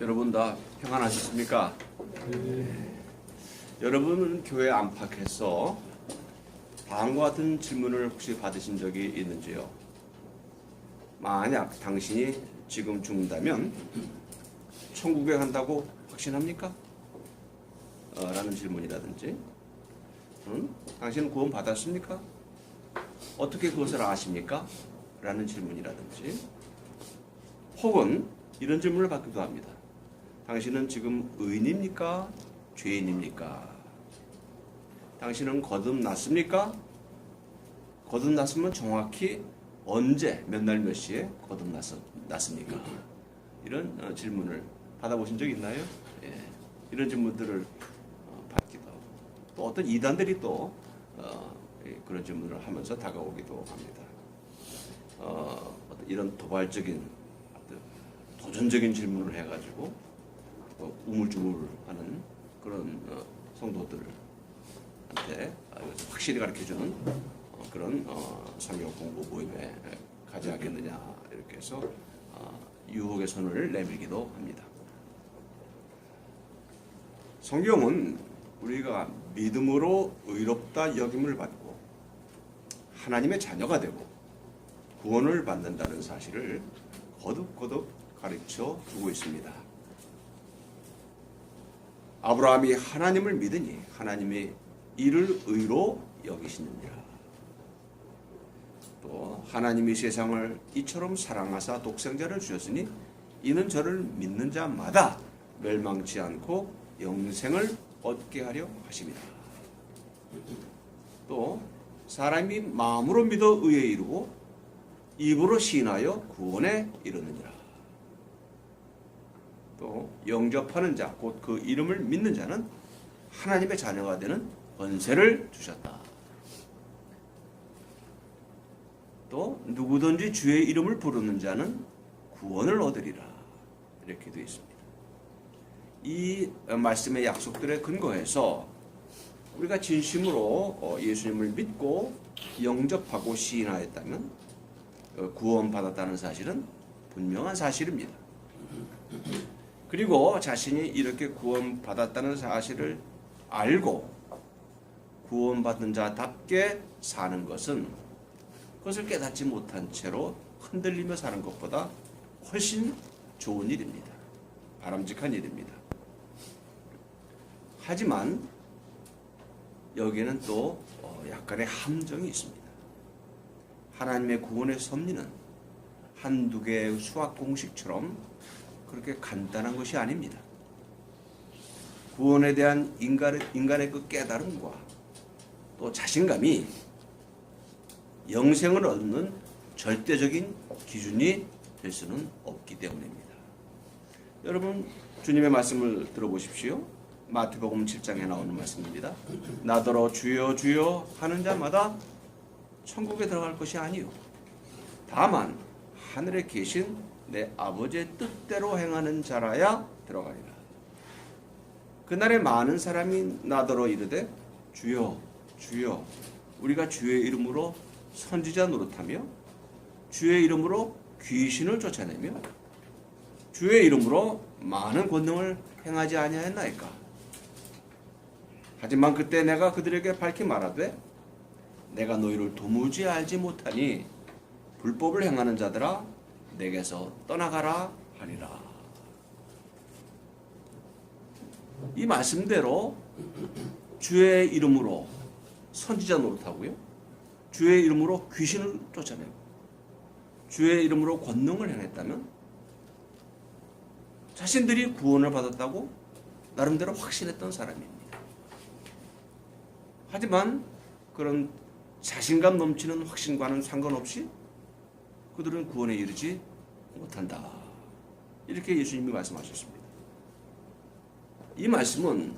여러분 다 평안하셨습니까? 여러분은 교회 안팎에서 다음과 같은 질문을 혹시 받으신 적이 있는지요? 만약 당신이 지금 죽는다면 천국에 간다고 확신합니까? 라는 질문이라든지, 당신은 구원 받았습니까? 어떻게 그것을 아십니까? 라는 질문이라든지, 혹은 이런 질문을 받기도 합니다. 당신은 지금 의인입니까? 죄인입니까? 당신은 거듭났습니까? 거듭났으면 정확히 언제, 몇 날 몇 시에 거듭났습니까? 이런 질문을 받아보신 적 있나요? 예. 이런 질문들을 받기도 하고, 또 어떤 이단들이 또 그런 질문을 하면서 다가오기도 합니다. 어떤 이런 도발적인, 도전적인 질문을 해가지고 우물쭈물하는 그런 성도들한테 확실히 가르쳐주는 그런 성경 공부 모임에 가지 않겠느냐, 이렇게 해서 유혹의 손을 내밀기도 합니다. 성경은 우리가 믿음으로 의롭다 여김을 받고 하나님의 자녀가 되고 구원을 받는다는 사실을 거듭거듭 가르쳐 주고 있습니다. 아브라함이 하나님을 믿으니 하나님이 이를 의로 여기시느니라. 또 하나님이 세상을 이처럼 사랑하사 독생자를 주셨으니 이는 저를 믿는 자마다 멸망치 않고 영생을 얻게 하려 하심이라. 또 사람이 마음으로 믿어 의에 이르고 입으로 시인하여 구원에 이르느니라. 또 영접하는 자, 곧 그 이름을 믿는 자는 하나님의 자녀가 되는 권세를 주셨다. 또 누구든지 주의 이름을 부르는 자는 구원을 얻으리라. 이렇게 되어 있습니다. 이 말씀의 약속들에 근거해서 우리가 진심으로 예수님을 믿고 영접하고 시인하였다면 구원받았다는 사실은 분명한 사실입니다. 그리고 자신이 이렇게 구원받았다는 사실을 알고 구원받은 자답게 사는 것은 그것을 깨닫지 못한 채로 흔들리며 사는 것보다 훨씬 좋은 일입니다. 바람직한 일입니다. 하지만 여기에는 또 약간의 함정이 있습니다. 하나님의 구원의 섭리는 한두 개의 수학 공식처럼 그렇게 간단한 것이 아닙니다. 구원에 대한 인간의 그 깨달음과 또 자신감이 영생을 얻는 절대적인 기준이 될 수는 없기 때문입니다. 여러분, 주님의 말씀을 들어보십시오. 마태복음 7장에 나오는 말씀입니다. 나더러 주여 주여 하는 자마다 천국에 들어갈 것이 아니요 다만 하늘에 계신 내 아버지의 뜻대로 행하는 자라야 들어가리라. 그날에 많은 사람이 나더러 이르되 주여 주여 우리가 주의 이름으로 선지자 노릇하며 주의 이름으로 귀신을 쫓아내며 주의 이름으로 많은 권능을 행하지 아니하였나이까. 하지만 그때 내가 그들에게 밝히 말하되 내가 너희를 도무지 알지 못하니 불법을 행하는 자들아 내게서 떠나가라 하리라. 이 말씀대로 주의 이름으로 선지자 노릇하고요, 주의 이름으로 귀신을 쫓아내고 주의 이름으로 권능을 행했다면 자신들이 구원을 받았다고 나름대로 확신했던 사람입니다. 하지만 그런 자신감 넘치는 확신과는 상관없이 그들은 구원에 이르지 못한다. 이렇게 예수님이 말씀하셨습니다. 이 말씀은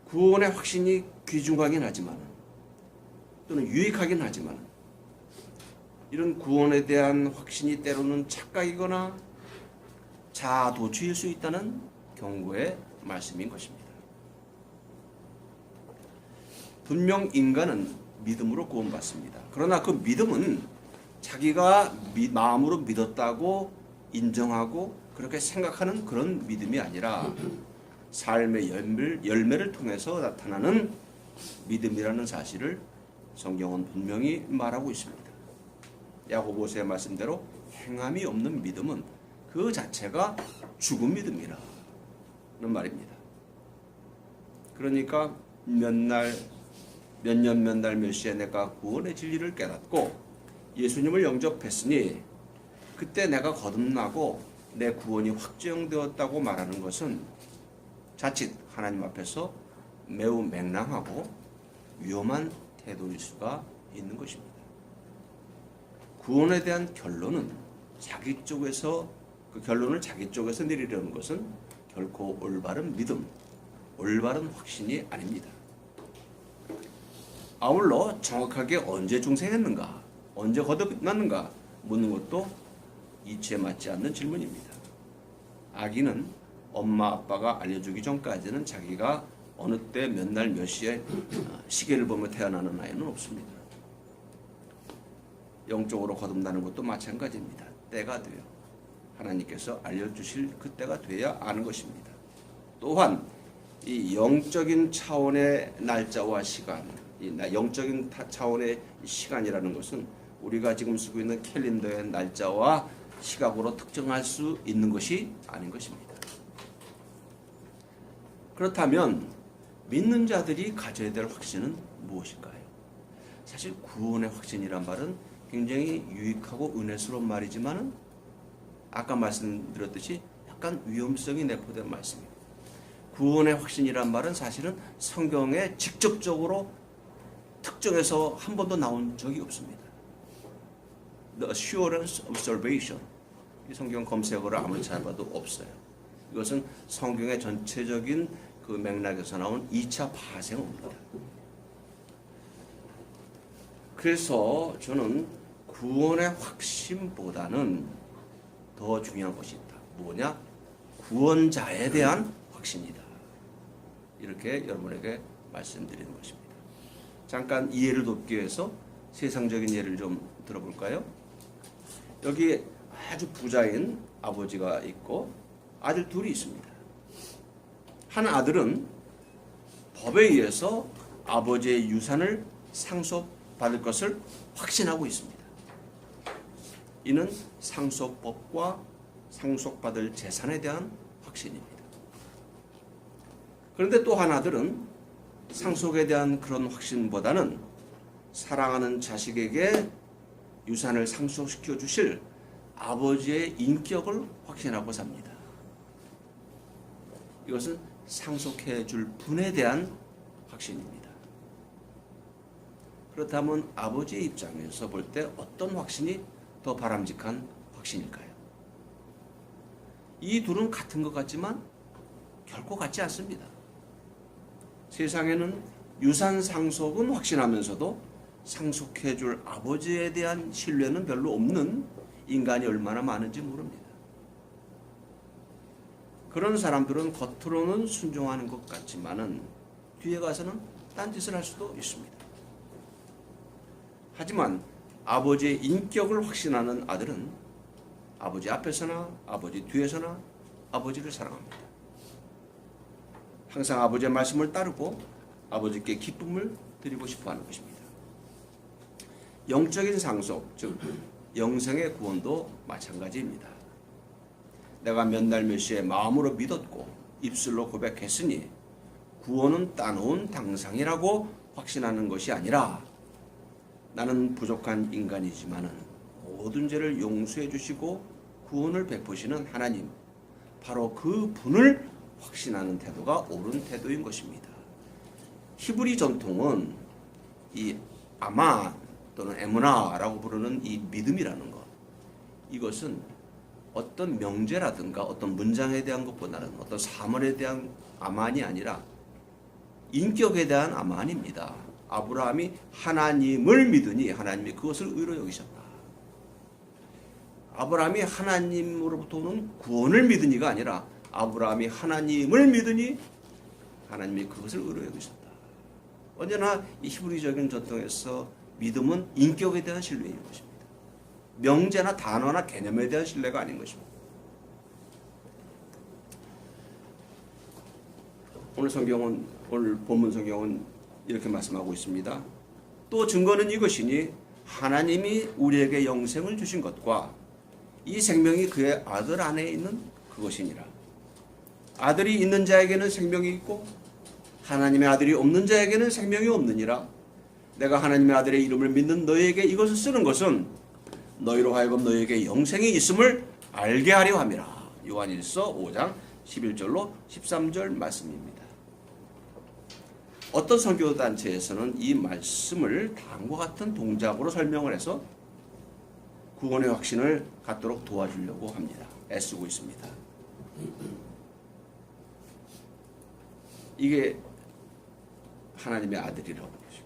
구원의 확신이 귀중하긴 하지만 또는 유익하긴 하지만 이런 구원에 대한 확신이 때로는 착각이거나 자아도취일 수 있다는 경고의 말씀인 것입니다. 분명 인간은 믿음으로 구원받습니다. 그러나 그 믿음은 자기가 마음으로 믿었다고 인정하고 그렇게 생각하는 그런 믿음이 아니라 삶의 열매를 통해서 나타나는 믿음이라는 사실을 성경은 분명히 말하고 있습니다. 야고보서의 말씀대로 행함이 없는 믿음은 그 자체가 죽은 믿음이라는 말입니다. 그러니까 몇 년 몇 시에 내가 구원의 진리를 깨닫고 예수님을 영접했으니 그때 내가 거듭나고 내 구원이 확정되었다고 말하는 것은 자칫 하나님 앞에서 매우 맹랑하고 위험한 태도일 수가 있는 것입니다. 구원에 대한 결론은 자기 쪽에서 그 결론을 자기 쪽에서 내리려는 것은 결코 올바른 믿음, 올바른 확신이 아닙니다. 아울러 정확하게 언제 중생했는가, 언제 거듭났는가 묻는 것도 이치에 맞지 않는 질문입니다. 아기는 엄마 아빠가 알려주기 전까지는 자기가 어느 때 몇 날 몇 시에 시계를 보며 태어나는 아이는 없습니다. 영적으로 거듭나는 것도 마찬가지입니다. 때가 돼요. 하나님께서 알려주실 그 때가 돼야 아는 것입니다. 또한 이 영적인 차원의 날짜와 시간, 이 영적인 차원의 시간이라는 것은 우리가 지금 쓰고 있는 캘린더의 날짜와 시각으로 특정할 수 있는 것이 아닌 것입니다. 그렇다면 믿는 자들이 가져야 될 확신은 무엇일까요? 사실 구원의 확신이란 말은 굉장히 유익하고 은혜스러운 말이지만 아까 말씀드렸듯이 약간 위험성이 내포된 말씀입니다. 구원의 확신이란 말은 사실은 성경에 직접적으로 특정해서 한 번도 나온 적이 없습니다. The assurance of salvation. 이 성경 검색어를 아무리 찾아봐도 없어요. 이것은 성경의 전체적인 그 맥락에서 나온 2차 파생어입니다. 그래서 저는 구원의 확신보다는 더 중요한 것이 있다. 뭐냐? 구원자에 대한 확신이다. 이렇게 여러분에게 말씀드리는 것입니다. 잠깐 이해를 돕기 위해서 세상적인 예를 좀 들어볼까요? 여기 아주 부자인 아버지가 있고 아들 둘이 있습니다. 한 아들은 법에 의해서 아버지의 유산을 상속받을 것을 확신하고 있습니다. 이는 상속법과 상속받을 재산에 대한 확신입니다. 그런데 또 한 아들은 상속에 대한 그런 확신보다는 사랑하는 자식에게 유산을 상속시켜 주실 아버지의 인격을 확신하고 삽니다. 이것은 상속해 줄 분에 대한 확신입니다. 그렇다면 아버지의 입장에서 볼 때 어떤 확신이 더 바람직한 확신일까요? 이 둘은 같은 것 같지만 결코 같지 않습니다. 세상에는 유산 상속은 확신하면서도 상속해 줄 아버지에 대한 신뢰는 별로 없는 인간이 얼마나 많은지 모릅니다. 그런 사람들은 겉으로는 순종하는 것 같지만은 뒤에 가서는 딴짓을 할 수도 있습니다. 하지만 아버지의 인격을 확신하는 아들은 아버지 앞에서나 아버지 뒤에서나 아버지를 사랑합니다. 항상 아버지의 말씀을 따르고 아버지께 기쁨을 드리고 싶어 하는 것입니다. 영적인 상속, 즉 영생의 구원도 마찬가지입니다. 내가 몇 날 몇 시에 마음으로 믿었고 입술로 고백했으니 구원은 따놓은 당상이라고 확신하는 것이 아니라 나는 부족한 인간이지만은 모든 죄를 용서해 주시고 구원을 베푸시는 하나님, 바로 그 분을 확신하는 태도가 옳은 태도인 것입니다. 히브리 전통은 이 아만 또는 에무나라고 부르는 이 믿음이라는 것, 이것은 어떤 명제라든가 어떤 문장에 대한 것보다는 어떤 사물에 대한 아만이 아니라 인격에 대한 아만입니다. 아브라함이 하나님을 믿으니 하나님이 그것을 의로 여기셨다. 아브라함이 하나님으로부터 오는 구원을 믿으니가 아니라 아브라함이 하나님을 믿으니 하나님이 그것을 의로 여기셨다. 언제나 이 히브리적인 전통에서 믿음은 인격에 대한 신뢰인 것입니다. 명제나 단어나 개념에 대한 신뢰가 아닌 것입니다. 오늘 본문 성경은 이렇게 말씀하고 있습니다. 또 증거는 이것이니 하나님이 우리에게 영생을 주신 것과 이 생명이 그의 아들 안에 있는 그것이니라. 아들이 있는 자에게는 생명이 있고 하나님의 아들이 없는 자에게는 생명이 없느니라. 내가 하나님의 아들의 이름을 믿는 너희에게 이것을 쓰는 것은 너희로 하여금 너희에게 영생이 있음을 알게 하려 함이라. 요한일서 5장 11절로 13절 말씀입니다. 어떤 선교단체에서는 이 말씀을 다음과 같은 동작으로 설명을 해서 구원의 확신을 갖도록 도와주려고 합니다. 애쓰고 있습니다. 이게 하나님의 아들이라고 그러죠.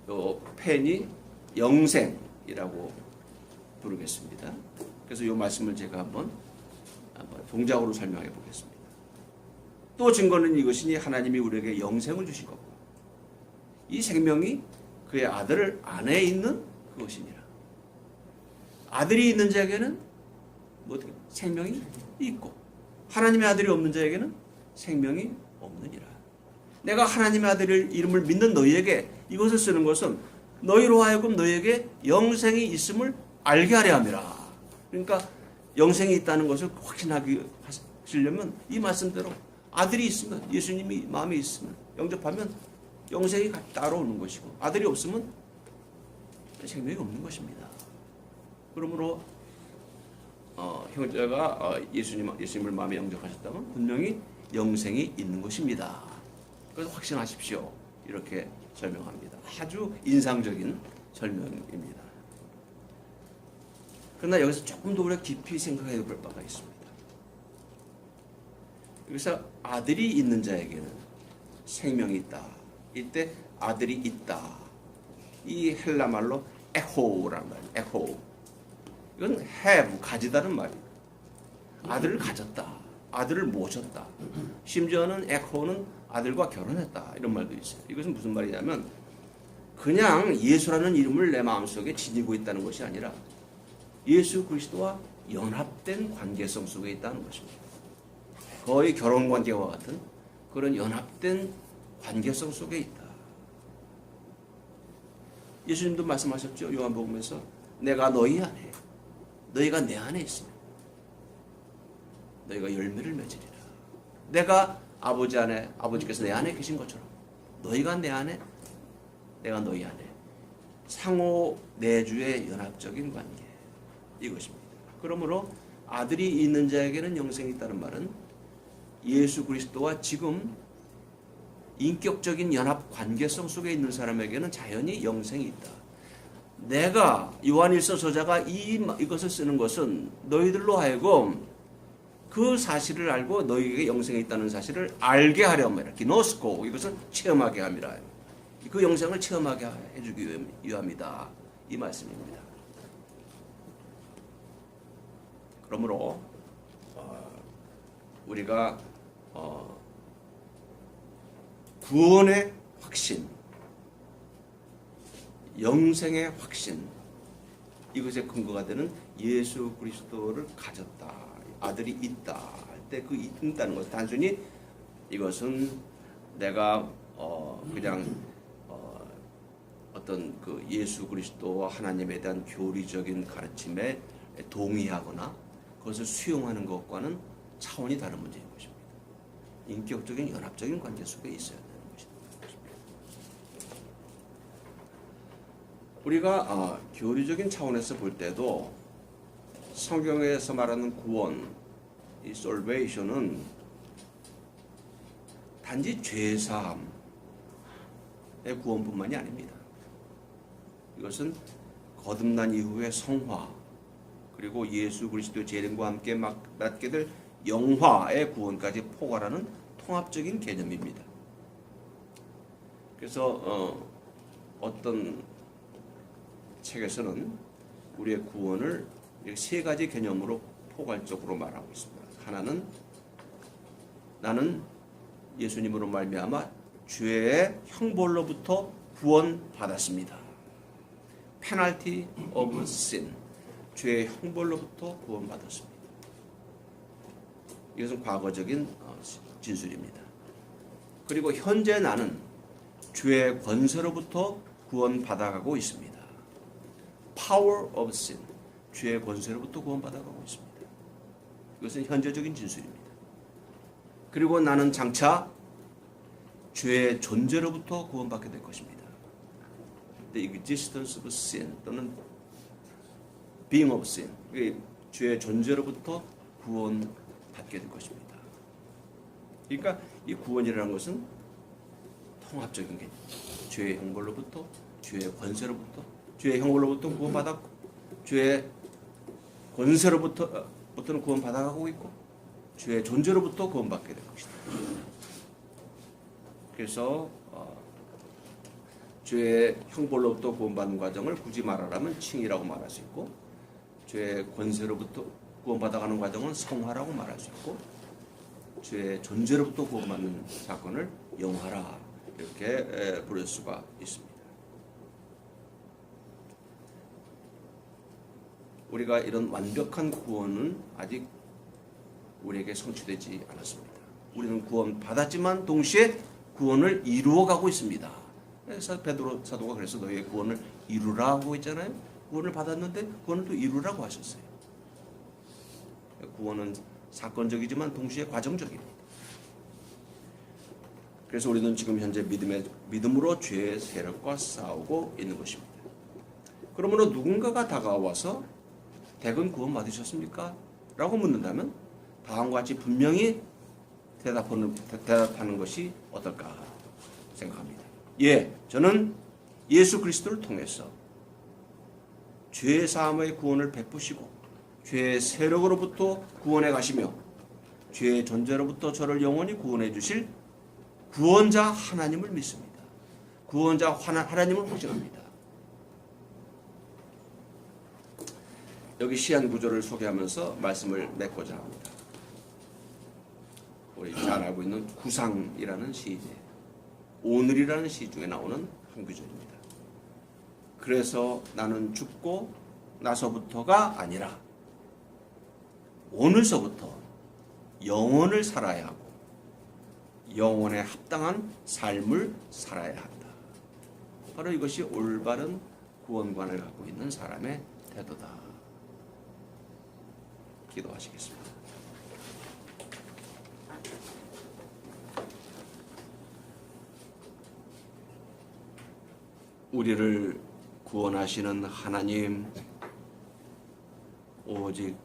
또 펜이 영생이라고 부르겠습니다. 그래서 이 말씀을 제가 한번 동작으로 설명해 보겠습니다. 또 증거는 이것이니 하나님이 우리에게 영생을 주신 거고 이 생명이 그의 아들 안에 있는 그것이니라. 아들이 있는 자에게는 생명이 있고 하나님의 아들이 없는 자에게는 생명이 없느니라. 내가 하나님의 아들의 이름을 믿는 너희에게 이것을 쓰는 것은 너희로 하여금 너희에게 영생이 있음을 알게 하려 함이라. 그러니까 영생이 있다는 것을 확신하시려면 이 말씀대로 아들이 있으면, 예수님이 마음에 있으면, 영접하면 영생이 따라오는 것이고 아들이 없으면 생명이 없는 것입니다. 그러므로 형제가 예수님을 마음에 영접하셨다면 분명히 영생이 있는 것입니다. 그래서 확신하십시오. 이렇게 설명합니다. 아주 인상적인 설명입니다. 그러나 여기서 조금 더 우리가 깊이 생각해 볼 바가 있습니다. 여기서 아들이 있는 자에게는 생명이 있다. 이때 아들이 있다. 이 헬라 말로 에호라는 말이에요. 에호. 이건 have, 가지다는 말이에요. 아들을 가졌다. 아들을 모셨다. 심지어는 에호는 아들과 결혼했다. 이런 말도 있어요. 이것은 무슨 말이냐면 그냥 예수라는 이름을 내 마음속에 지니고 있다는 것이 아니라 예수 그리스도와 연합된 관계성 속에 있다는 것입니다. 거의 결혼관계와 같은 그런 연합된 관계성 속에 있다. 예수님도 말씀하셨죠. 요한복음에서 내가 너희 안에 너희가 내 안에 있으면 너희가 열매를 맺으리라. 내가 아버지 안에 아버지께서 내 안에 계신 것처럼 너희가 내 안에 내가 너희 안에 상호 내주의 연합적인 관계 이것입니다. 그러므로 아들이 있는 자에게는 영생이 있다는 말은 예수 그리스도와 지금 인격적인 연합 관계성 속에 있는 사람에게는 자연히 영생이 있다. 내가 요한일서 저자가 이것을 쓰는 것은 너희들로 하여금 그 사실을 알고 너희에게 영생이 있다는 사실을 알게 하려 함이라. 기노스코 이것은 체험하게 함이라. 그 영생을 체험하게 해주기 위함이다. 이 말씀입니다. 그러므로 우리가 구원의 확신, 영생의 확신 이것의 근거가 되는 예수 그리스도를 가졌다. 아들이 있다 할 때 그 있다는 것 단순히 이것은 내가 그냥 어떤 그 예수 그리스도와 하나님에 대한 교리적인 가르침에 동의하거나 그것을 수용하는 것과는 차원이 다른 문제인 것입니다. 인격적인 연합적인 관계 속에 있어야 되는 것입니다. 우리가 교리적인 차원에서 볼 때도 성경에서 말하는 구원, 이 솔베이션은 단지 죄사함의 구원뿐만이 아닙니다. 이것은 거듭난 이후의 성화, 그리고 예수 그리스도의 재림과 함께 맡게 될 영화의 구원까지 포괄하는 통합적인 개념입니다. 그래서 어떤 책에서는 우리의 구원을 세 가지 개념으로 포괄적으로 말하고 있습니다. 하나는 나는 예수님으로 말미암아 죄의 형벌로부터 구원받았습니다. Penalty of sin, 죄의 형벌로부터 구원받았습니다. 이것은 과거적인 진술입니다. 그리고 현재 나는 죄의 권세로부터 구원받아가고 있습니다. Power of sin. 죄의 권세로부터 구원받아가고 있습니다. 이것은 현재적인 진술입니다. 그리고 나는 장차 죄의 존재로부터 구원받게 될 것입니다. The existence of sin 또는 being of sin. 죄의 존재로부터 구원받게 될 것입니다. 그러니까 이 구원이라는 것은 통합적인 개념. 죄의 형벌로부터, 죄의 권세로부터, 죄의 형벌로부터 구원받았고, 죄의 권세로부터는 구원받아가고 있고, 죄의 존재로부터 구원받게 될 것이다. 그래서 죄의 형벌로부터 구원받는 과정을 굳이 말하라면 칭의라고 말할 수 있고, 죄의 권세로부터 구원받아가는 과정은 성화라고 말할 수 있고, 죄의 존재로부터 구원받는 사건을 영화라 이렇게 부를 수가 있습니다. 우리가 이런 완벽한 구원은 아직 우리에게 성취되지 않았습니다. 우리는 구원 받았지만 동시에 구원을 이루어가고 있습니다. 그래서 베드로 사도가 그래서 너희의 구원을 이루라고 했잖아요. 구원을 받았는데 구원을 또 이루라고 하셨어요. 구원은 사건적이지만 동시에 과정적입니다. 그래서 우리는 지금 현재 믿음으로 죄의 세력과 싸우고 있는 것입니다. 그러므로 누군가가 다가와서 대건 구원 받으셨습니까? 라고 묻는다면 다음과 같이 분명히 대답하는 것이 어떨까 생각합니다. 예, 저는 예수 그리스도를 통해서 죄 사함의 구원을 베푸시고 죄의 세력으로부터 구원해 가시며 죄의 존재로부터 저를 영원히 구원해 주실 구원자 하나님을 믿습니다. 구원자 하나님을 확증합니다. 여기 시한 구조를 소개하면서 말씀을 맺고자 합니다. 우리 잘 알고 있는 구상이라는 시인의 오늘이라는 시 중에 나오는 한 구절입니다. 그래서 나는 죽고 나서부터가 아니라 오늘서부터 영원을 살아야 하고 영원에 합당한 삶을 살아야 한다. 바로 이것이 올바른 구원관을 갖고 있는 사람의 태도다. 기도하시겠습니다. 우리를 구원하시는 하나님, 오직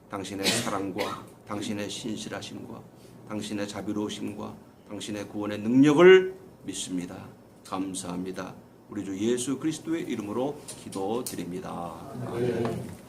당신의 사랑과 당신의 신실하심과 당신의 자비로우심과 당신의 구원의 능력을 믿습니다. 감사합니다. 우리 주 예수 그리스도의 이름으로 기도드립니다. 아멘.